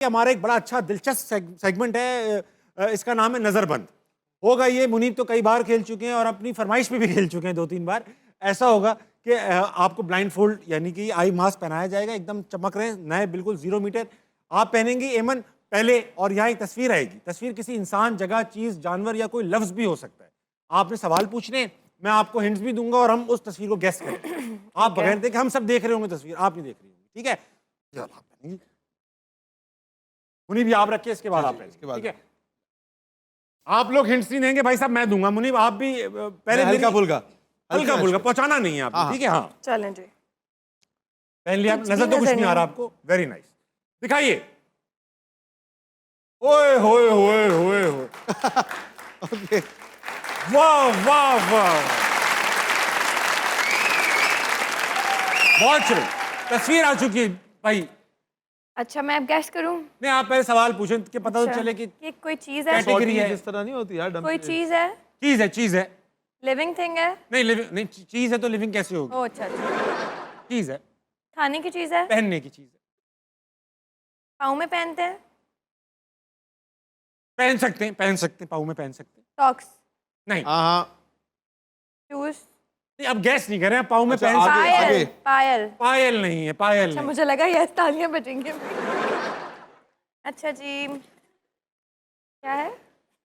हमारा एक बड़ा अच्छा दिलचस्प सेगमेंट है, इसका नाम है नजरबंद। होगा ये, मुनीब तो कई बार खेल चुके हैं और अपनी फरमाइश पे भी खेल चुके हैं 2-3 बार। ऐसा होगा कि आपको ब्लाइंड फोल्ड यानी कि आई मास्क पहनाया जाएगा, एकदम चमक रहे नए, बिल्कुल 0 मीटर आप पहनेंगे एमन पहले, और यहाँ एक तस्वीर आएगी। तस्वीर किसी इंसान, जगह, चीज, जानवर या कोई लफ्ज भी हो सकता है। आपने सवाल पूछने, मैं आपको हिंट्स भी दूंगा और हम उस तस्वीर को गेस करेंगे। आप बगैर देखे, हम सब देख रहे होंगे तस्वीर, आप नहीं देख रही होंगी, ठीक है? चलो, आप पहनेंगे। मुनीब आप रखिए, इसके बाद आप इसके बाद ठीक है? आप लोग हिंट्स नहीं देंगे भाई साहब, मैं दूंगा। मुनीब आप भी पहले हल्का फुल्का पहुंचाना नहीं है आपको, ठीक है? हाँ चलें जी। पहन लिया, कुछ नजर भी तो कुछ नजर नहीं आ नहीं। रहा आपको। वेरी नाइस, दिखाइए। ओए होए होए होए होए, ओके। वाह वाह वाह, बहुत शुरू। तस्वीर आ चुकी है भाई। अच्छा मैं अब गैस करूं? नहीं, आप पहले सवाल पूछें कि पता तो अच्छा, चले कि ये कोई चीज है? कैटेगरी है। जिस तरह नहीं होती यार, कोई चीज है? चीज है, चीज है। लिविंग थिंग है? नहीं लिविंग नहीं, चीज है तो लिविंग कैसे होगी? ओ अच्छा अच्छा। चीज है, खाने की चीज है? पहनने की चीज है। पाँव में पहनते हैं? पहन सकते हैं, पहन सकते हैं, पाँव में पहन सकते हैं। सॉक्स? नहीं हाँ हाँ। शूज? नहीं, अब गैस नहीं कर रहे हैं, पाँव में अच्छा, पहन सकते हैं। आगे। पायल? पायल? पायल नहीं है, पायल अच्छा नहीं। मुझे लगा ये तालियां बजेंगी। अच्छा जी, क्या है?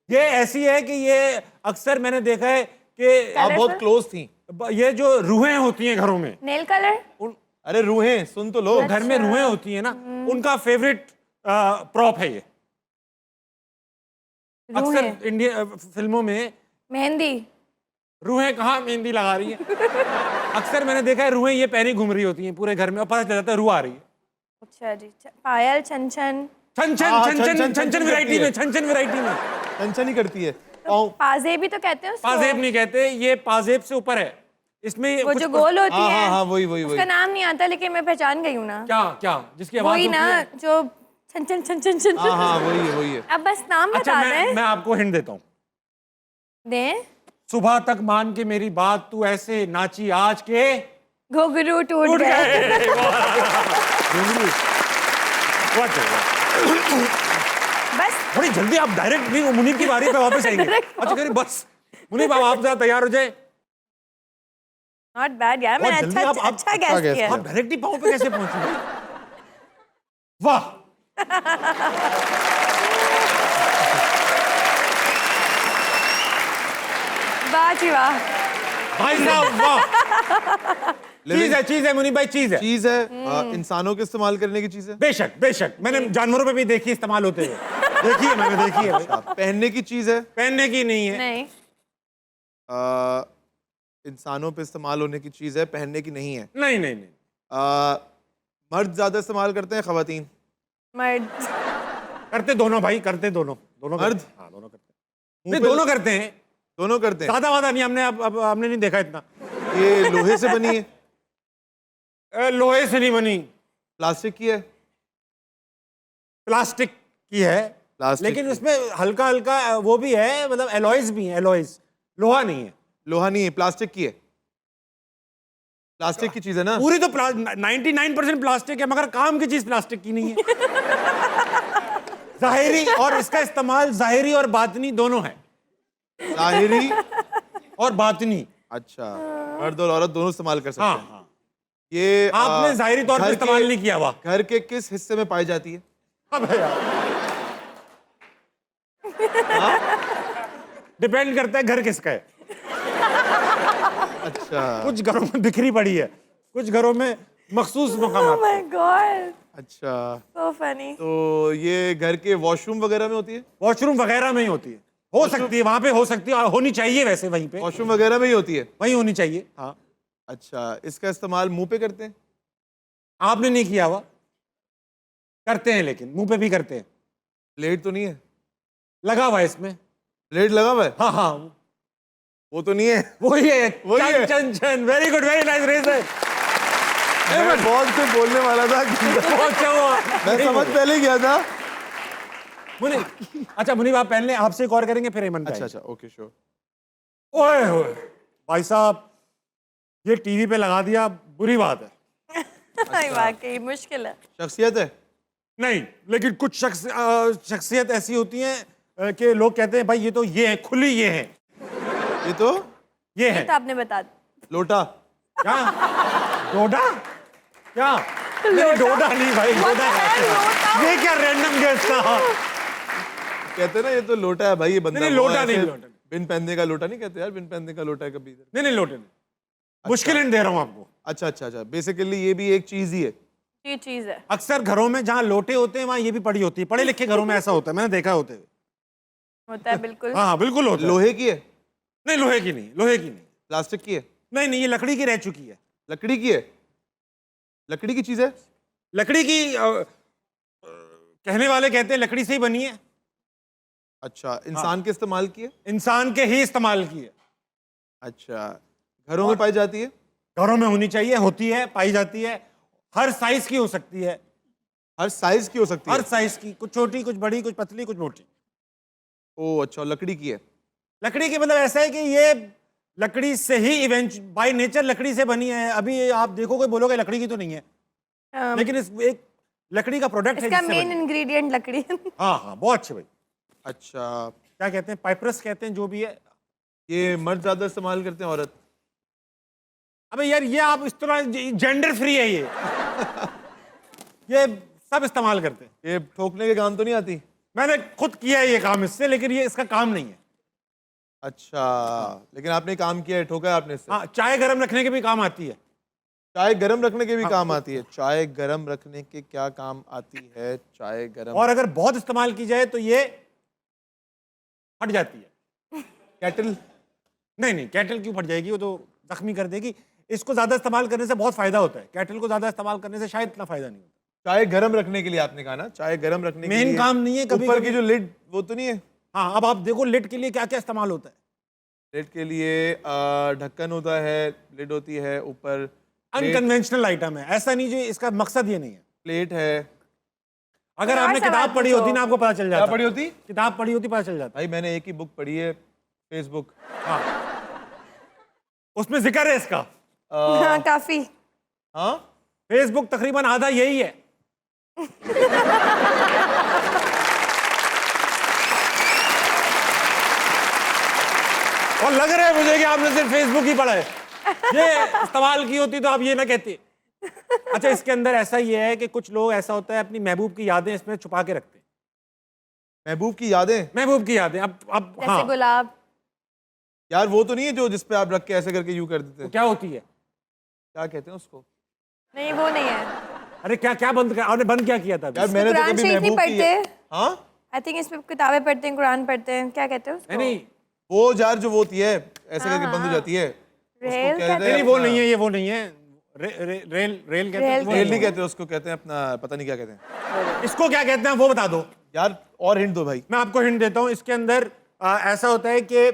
ये ऐसी है कि ये अक्सर मैंने देखा है कि आप बहुत Colourful? क्लोज थी। ये जो रूहें होती हैं घरों में, नेल कलर? अरे रूहें, सुन तो लो। घर में रूहें होती हैं ना, उनका फेवरेट प्रॉप है ये। रूहें? अक्सर इंडियन फिल्मों में मेहंदी? रूहें कहाँ मेहंदी लगा रही है। अक्सर मैंने देखा है रूहें ये पहनी घूम रही होती हैं पूरे घर में, और पता चल जाता है रूह आ रही है। अच्छा जी, पायल, छन छन? छन छन हाँ, छन छन छन-छन, छन छन छन-छन वैरायटी करती में, है। छन छन वैरायटी में। टेंशन ही करती है। तो पाजेब भी तो कहते हैं उसको। पाजेब नहीं कहते, ये पाजेब से ऊपर है। इसमें वो कुछ जो गोल होती हाँ है। हाँ हाँ, वही वही वही। उसका नाम नहीं आता लेकिन मैं पहचान गई हूँ ना। क्या क्या जिसकी आवाज वही होती ना है? जो छन छन छन छन छन। हाँ हाँ, वही है वही है। अब बस नाम अच्छा, बता दें। मैं आपको हिंट देता हूँ। दें? सुबह तक मान के मेरी बात, तू ऐसे नाची आज के घुंघरू टूट टूट गए। गए। बस थोड़ी जल्दी आप डायरेक्ट नहीं, मुनीब की बारी पे वापस आएंगे। Direct अच्छा करिए बस, मुनीब आप जरा तैयार हो जाए। नॉट बैड यार, मैंने बहुत जल्दी अच्छा आप- अच्छा अच्छा गैस guess किया। आप डायरेक्ट ही पाँव पे कैसे पहुंचे? वाह, वाह जी वाह। भाई साहब वाह। चीज है मुनीब भाई, चीज है। चीज है, इंसानों के इस्तेमाल करने की चीज है। बेशक बेशक, मैंने जानवरों पे भी देखी इस्तेमाल होते हुए, देखी है मैंने, देखी है भाई। पहनने की चीज है। पहनने की नहीं है। नहीं, इंसानों पे इस्तेमाल होने की चीज है, पहनने की नहीं है। नहीं नहीं नहीं, मर्द ज्यादा इस्तेमाल करते हैं, खवातीन? मर्द। करते दोनों भाई, करते दोनों, दोनों मर्द? करते हैं। हाँ दोनों करते हैं। नहीं दोनों करते हैं, दोनों करते हैं। ज्यादा वादा नहीं। अब हमने नहीं देखा इतना। ये लोहे से बनी है? लोहे से नहीं बनी, प्लास्टिक की है? प्लास्टिक की है। प्लास्टिक लेकिन की। उसमें हल्का हल्का वो भी है, मतलब एलॉयज भी है, एलॉयज, लोहा नहीं है। लोहा नहीं है, प्लास्टिक की है। प्लास्टिक की चीज है ना? पूरी तो 99% प्लास्टिक है, मगर काम की चीज प्लास्टिक की नहीं है। जाहिरी, और इसका इस्तेमाल जाहिरी और बातनी दोनों है। जाहिरी और बातनी, अच्छा, मर्द और औरत दोनों इस्तेमाल कर सकते हाँ हैं। हाँ। ये आपने जाहिरी तौर पर घर इस्तेमाल के- नहीं किया हुआ। घर के किस हिस्से में पाई जाती है? अबे यार, डिपेंड करता है घर किसका है। अच्छा कुछ घरों में बिखरी पड़ी है, कुछ घरों में मखसूस मकाम ओह माय गॉड, अच्छा, सो फनी। तो ये घर के वॉशरूम वगैरह में होती है? वॉशरूम वगैरह में ही होती है। हो सकती है वहां पे, हो सकती है, और होनी चाहिए वैसे वहीं पे, वॉशरूम वगैरह में ही होती है? वहीं होनी चाहिए। हाँ, अच्छा, इसका इस्तेमाल मुंह पे करते हैं? आपने नहीं किया हुआ, करते हैं, लेकिन मुंह पे भी करते हैं। ब्लेड तो नहीं है? लगा हुआ है इसमें। ब्लेड लगा हुआ है? हाँ हाँ, वो तो नहीं है? वही है। वही है। चन चन, very good, very nice razor. मैं बहुत से बोलने वाला था। पहुंचा हुआ। मैं समझ पहले गया था। मुनीब, अच्छा मुनीब आप पहन लें, आपसे एक और करेंगे फिर एमन पे अच्छा आएंगे। अच्छा, ओके श्योर। ओए होए भाई साहब, ये टीवी पे लगा दिया, बुरी बात है। वाकई मुश्किल है। शख्सियत है? नहीं, लेकिन कुछ शख्सियत ऐसी होती हैं कि लोग कहते हैं भाई ये तो ये है, खुली ये है, ये तो ये ये है। तो आपने बता दिया। लोटा। क्या? डोडा? क्या? नहीं, डोडा नहीं भाई, डोडा नहीं। ये क्या रैंडम गेस था? कहते हैं ना ये तो लोटा है भाई, ये बंदा नहीं, वो लोटा नहीं, ऐसे लोटा नहीं। बिन पहनने का लोटा नहीं कहते यार, बिन पहनने का लोटा है कभी इधर। नहीं लोटे नहीं, मुश्किल हिंट दे रहा हूं आपको। अच्छा, बेसिकली ये भी एक चीज ही है। ये चीज है। अक्सर घरों में जहाँ लोटे होते हैं वहां ये भी पड़ी होती है, पढ़े लिखे घरों में ऐसा होता है, मैंने देखा होते हुए। होता है बिल्कुल। हाँ बिल्कुल होता है। लोहे की है? नहीं लोहे की नहीं, लोहे की नहीं, प्लास्टिक की है? नहीं ये लकड़ी की रह चुकी है। लकड़ी की है? लकड़ी की चीज है? लकड़ी की कहने वाले कहते हैं लकड़ी से ही बनी है। अच्छा, इंसान के इस्तेमाल की है? इंसान के ही इस्तेमाल की है। अच्छा, घरों में पाई जाती है? घरों में होनी चाहिए, होती है, पाई जाती है। हर साइज की हो सकती है, हर साइज की हो सकती हर है? साइज की, कुछ छोटी कुछ बड़ी कुछ पतली कुछ मोटी। ओ अच्छा, लकड़ी की है। लकड़ी की मतलब ऐसा है कि ये लकड़ी से ही इवेंट बाय नेचर लकड़ी से बनी है। अभी आप देखोगे बोलोगे लकड़ी की तो नहीं है, लेकिन इस एक लकड़ी का प्रोडक्ट है इसका जिससे मेन बनी है। इंग्रेडिएंट लकड़ी है। हाँ बहुत अच्छे भाई। अच्छा, क्या कहते हैं, पाइप्रस कहते हैं जो भी है। ये मर्द ज्यादा इस्तेमाल करते हैं औरत? अबे यार ये आप इस तरह जेंडर फ्री है ये सब इस्तेमाल करते हैं। ये ठोकने के काम तो नहीं आती? मैंने खुद किया है ये काम इससे, लेकिन ये इसका काम नहीं है। अच्छा, लेकिन आपने काम किया है, ठोका है आपने इससे? हाँ, चाय गर्म रखने के भी काम आती है। चाय गरम रखने के भी काम आती है? चाय गरम रखने के क्या काम आती है? चाय गरम और अगर बहुत इस्तेमाल की जाए तो ये फट जाती है। केटल? नहीं केटल क्यों फट जाएगी, वो तो जख्मी कर देगी। इसको ज्यादा इस्तेमाल करने से बहुत फायदा होता है, केटल को ज्यादा इस्तेमाल करने से शायद इतना फायदा नहीं होता। चाय गरम रखने के लिए आपने कहा ना? चाय गरम रखने के मेन लिए काम नहीं है, कभी ऊपर कभी की जो लिड वो तो नहीं है? हाँ अब आप देखो लिड के लिए क्या क्या इस्तेमाल होता है। लिड के लिए ढक्कन होता है, लिड होती है, ऊपर अनकन्वेंशनल आइटम है, ऐसा नहीं जो इसका मकसद ये नहीं है। प्लेट है। अगर और आपने सवाल किताब पढ़ी पूछो। होती ना आपको पता चल क्या जाता। पढ़ी होती? किताब पढ़ी होती पता चल जाता। भाई मैंने एक ही बुक पढ़ी है, फेसबुक। हाँ उसमें जिक्र है इसका। हाँ काफी। हाँ, फेसबुक तकरीबन आधा यही है। और लग रहा है मुझे कि आपने सिर्फ फेसबुक ही पढ़ा है। ये इस्तेमाल की होती तो आप ये ना कहते। अच्छा इसके अंदर ऐसा ये है कि कुछ लोग ऐसा होता है अपनी महबूब की यादें इसमें छुपा के रखते हैं। महबूब की यादें? महबूब की यादें अब जैसे हाँ गुलाब। यार वो तो नहीं है जो जिस पे आप रख के ऐसे करके यूं कर देते वो हैं? क्या होती है? क्या कहते हैं उसको? नहीं वो नहीं है। अरे क्या क्या बंद कर, आपने बंद क्या किया था अभी? यार मैंने तो कुरान कभी शरीफ नहीं महबूब की। पढ़ते। हाँ, आई थिंक इसमें किताबें पढ़ते हैं, कुरान पढ़ते हैं, क्या कहते हैं उसको? नहीं वो जार जो वो होती है ऐसे करके बंद हो जाती है, उसको रेल कहते कहते हैं नहीं वो अपना- नहीं है, ये वो नहीं है। रेल रेल कहते हैं, वो रेल नहीं नहीं है। कहते उसको, कहते हैं अपना पता नहीं क्या कहते हैं इसको क्या कहते हैं वो बता दो। यार। और हिंट दो भाई। मैं आपको हिंट देता हूं, इसके अंदर ऐसा होता है कि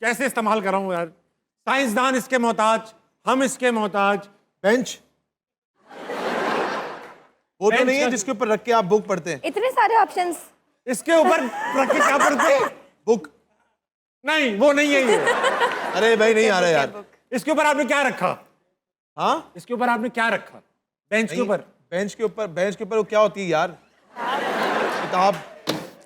कैसे इस्तेमाल कर रहा हूं यार। साइंसदान इसके मोहताज, हम इसके मोहताज। बेंच? वो तो बेंच नहीं है का- जिसके ऊपर रख के आप बुक पढ़ते हैं? इतने सारे ऑप्शंस। इसके ऊपर रख के क्या पढ़ते हैं? बुक? नहीं वो नहीं है ये। अरे भाई नहीं आ रहा यार। इसके ऊपर आपने क्या रखा? हाँ, इसके ऊपर आपने क्या रखा? बेंच के ऊपर बेंच के ऊपर, बेंच के ऊपर वो क्या होती है यार? किताब?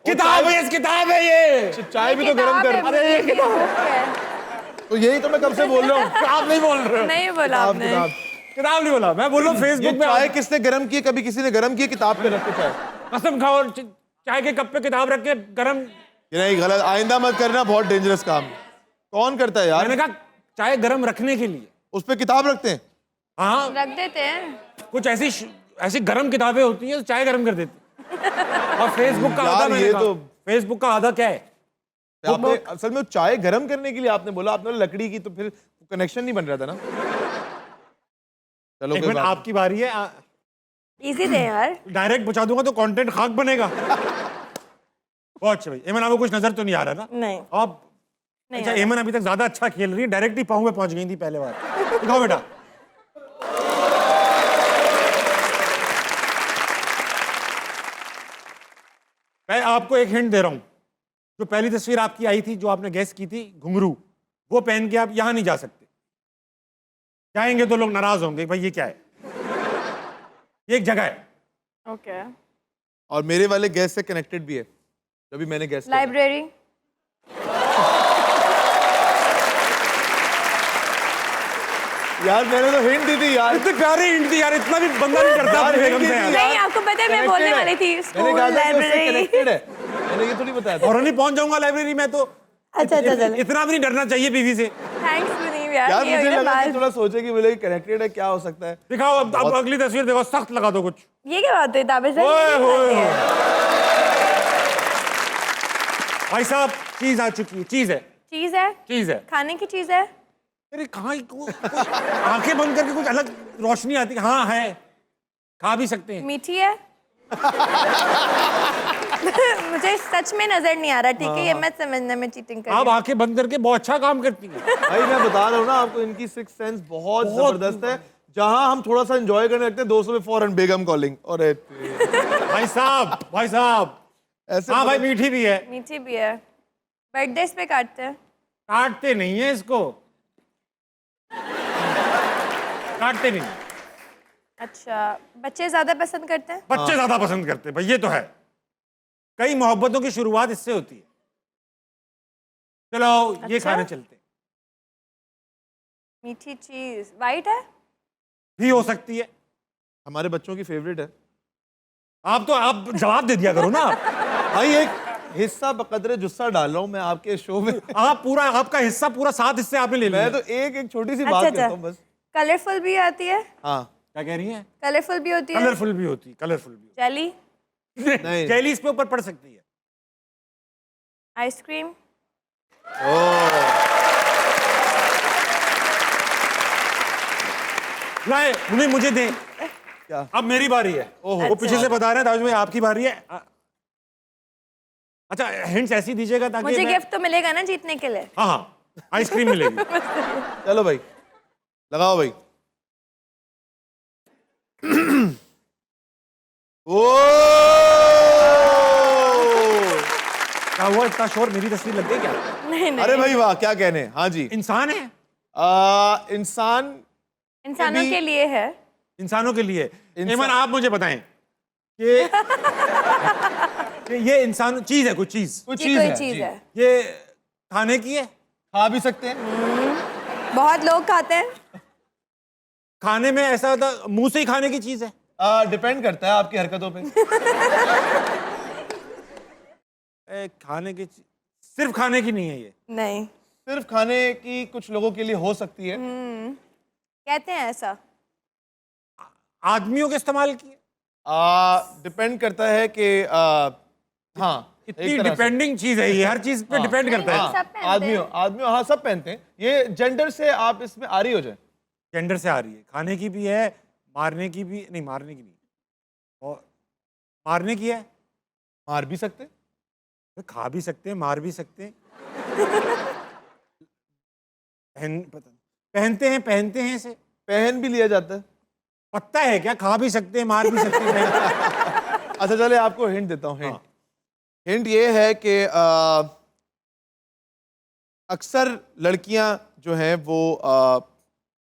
किताब है, किताब है ये। चाय भी तो गर्म कर। अरे ये किताब, तो यही तो मैं कब से बोल रहा हूँ। आप नहीं बोल रहे हो। नहीं बोला किताब, आपने। किताब। किताब नहीं बोला, मैं बोल रहा हूँ ये फेसबुक में चाय किसने गर्म की है? कभी किसी ने गर्म की है किताब पे रख के चाय? कसम खाओ चाय के कप पे किताब रख के गरम। ये नहीं, गलत, आइंदा मत करना, बहुत डेंजरस काम। कौन करता है यार? मैंने कहा चाय गरम रखने के लिए। उस पे किताब रखते हैं? हाँ रख देते हैं। कुछ ऐसी ऐसी गरम किताबें होती हैं तो चाय गरम कर देती। और फेसबुक का आधा, यार, मैंने ये कहा, तो- फेसबुक का आधा क्या है? आपने असल में वो चाय गर्म करने के लिए आपने बोला, आपने बोला लकड़ी की, तो फिर कनेक्शन नहीं बन रहा था ना। चलो एक कोई मिनट, बात आपकी बारी है। इजी थे यार। डायरेक्ट पहुंचा दूंगा तो कंटेंट खाक बनेगा। बहुत अच्छा भाई। एमन आपको कुछ नजर तो नहीं आ रहा ना? नहीं आप नहीं अच्छा आ रहा। एमन अभी तक ज्यादा अच्छा खेल रही है, डायरेक्ट ही पाँव में पहुंच गई थी पहले बार। दिखाओ बेटा। मैं आपको एक हिंट दे रहा हूं। जो पहली तस्वीर आपकी आई थी जो आपने गैस की थी, घुंघरू, वो पहन के आप यहां नहीं जा सकते। जाएंगे तो लोग नाराज होंगे भाई ये क्या है। ये एक जगह है। ओके। और मेरे वाले गैस से कनेक्टेड भी है, जब मैंने गैस किया था। लाइब्रेरी। यार मैंने तो हिंट दी थी यार। इतनी प्यारी हिंट थी यार, इतना भी बंदा नहीं करता अपनी बेगम से यार। नहीं, आपको पता है मैं बोलने वाली थी मैंने स्कूल कहा था कि उससे लाइब्रेरी। कनेक्टेड है, मैंने ये थोड़ी बताया था। और नहीं पहुंच जाऊंगा लाइब्रेरी में तो। अच्छा चलो। इतना भी नहीं डरना चाहिए बीवी से। थैंक्स मुनीब यार, यार ये मुझे हुई ना लगा कि बात। थोड़ा सोचे कि बोले कनेक्टेड है, क्या हो सकता है। दिखाओ अब अगली तस्वीर देखो, सख्त लगा दो कुछ। ये क्या बात हुई ताबिज़ भाई? ओए ये होए बात है। भाई साहब चीज आ चुकी है, चीज है, चीज है, चीज है। खाने की चीज है। अरे कहाँ आंखें बंद करके कुछ अलग रोशनी आती है। हाँ है, खा भी सकते हैं। मीठी है। मुझे सच में नजर नहीं आ रहा, ठीक है, ये मत समझना मैं चीटिंग कर रही आप हूँ। आंखें बंद करके बहुत अच्छा काम करती हैं। भाई मैं बता रहा हूँ ना आपको, इनकी सिक्स सेंस बहुत जबरदस्त है। जहां हम थोड़ा सा एंजॉय करने लगते हैं, 200 में फौरन बेगम कॉलिंग। और भाई साहब ऐसे हाँ भाई मीठी भी है। मीठी भी है। बर्थडे पे काटते हैं। काटते नहीं है इसको, काटते नहीं। अच्छा, बच्चे ज्यादा पसंद करते हैं। बच्चे ज्यादा पसंद करते हैं भाई, ये तो है। कई मोहब्बतों की शुरुआत इससे होती है। चलो ये अच्छा? खाने चलते हैं। मीठी चीज वाइट है। भी हो सकती है। हमारे बच्चों की फेवरेट है। आप जवाब दे दिया करो ना। भाई एक हिस्सा बकदरे जुस्सा डाल रहा हूँ मैं आपके शो में। आप पूरा, आपका हिस्सा पूरा 7 हिस्से आपने ले लिया। मैं तो एक छोटी सी बात अच्छा कहता हूँ बस। कलरफुल भी आती है। हाँ क्या कह रही हैं? कलरफुल भी होती है। कलरफुल भी होती है, कलरफुल भी जेली। होती है। जेली इस पे ऊपर पड़ सकती है। आइसक्रीम। लाए उन्हें, मुझे दे। क्या? अब मेरी बारी है। ओहो। वो पीछे से बता रहे हैं दाऊद भाई आपकी बारी है। अच्छा हिंट्स ऐसी दीजिएगा ताकि मुझे मैं- गिफ्ट तो मिलेगा ना जीतने के लिए। हाँ हाँ, आइसक्रीम मिलेगी। चलो भाई लगाओ भाई। ओ क्या हुआ, इतना शोर? मेरी तस्वीर लग गई क्या? नहीं नहीं, अरे भाई वाह, क्या कहने। हाँ जी, इंसान है, इंसान इंसानों कभी- के लिए है। इंसानों के लिए। इंसान- एमन आप मुझे बताएं कि कि ये इंसान चीज है, कुछ चीज कुछ ये चीज कोई है चीज जी। है। ये खाने की है। खा भी सकते हैं। बहुत लोग खाते हैं। खाने में ऐसा होता, मुंह से ही खाने की चीज है। डिपेंड करता है आपकी हरकतों पे। खाने की सिर्फ खाने की नहीं है ये। नहीं, सिर्फ खाने की कुछ लोगों के लिए हो सकती है। कहते हैं ऐसा। आदमियों के इस्तेमाल की है। डिपेंड करता है कि हाँ, इतनी एक तरह से। डिपेंडिंग चीज है ये, हर चीज पे डिपेंड करता है। नहीं, सब पहनते हैं। आदमियों हाँ सब पहनते हैं। ये जेंडर से आप इसमें आ रही हो जाए। जेंडर से आ रही है। खाने की भी है, मारने की भी नहीं, मारने की नहीं, और मारने की है। मार भी सकते हैं। खा भी सकते हैं, मार भी सकते हैं। पहनते हैं इसे। पहन भी लिया जाता है। पत्ता है क्या? खा भी सकते हैं, मार भी सकते हैं। अच्छा चले आपको हिंट देता हूँ। हिंट हाँ। हिंट ये है कि अक्सर लड़कियां जो हैं वो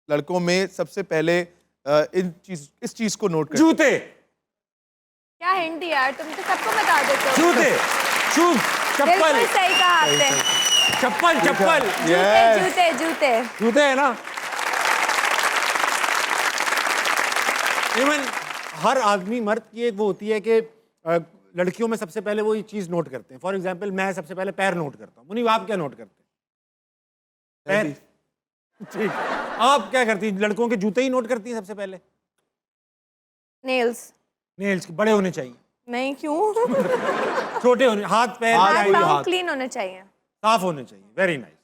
लड़कों में सबसे पहले इस चीज को नोट करती हैं। जूते, क्या हिंट दी यार, तुम तो सबको बता देते हो। जूते, शूज, चप्पल, बिल्कुल सही कहा आपने। चप्पल, चप्पल, जूते Yes. जूते जूते। जूते है ना। इवन हर आदमी, मर्द की एक वो होती है कि लड़कियों में सबसे पहले वो ये चीज नोट करते हैं। फॉर एग्जाम्पल मैं सबसे पहले पैर नोट करता हूँ। मुनीब आप क्या नोट करते हैं? पैर। ठीक, आप क्या करती हैं? लड़कों के जूते ही नोट करती हैं सबसे पहले। नेल्स। नेल्स बड़े होने चाहिए, नहीं, क्यों? छोटे होने, हाथ पैर हाथ हाथ वही पाँव हाथ। क्लीन होने चाहिए। साफ होने चाहिए। Very nice.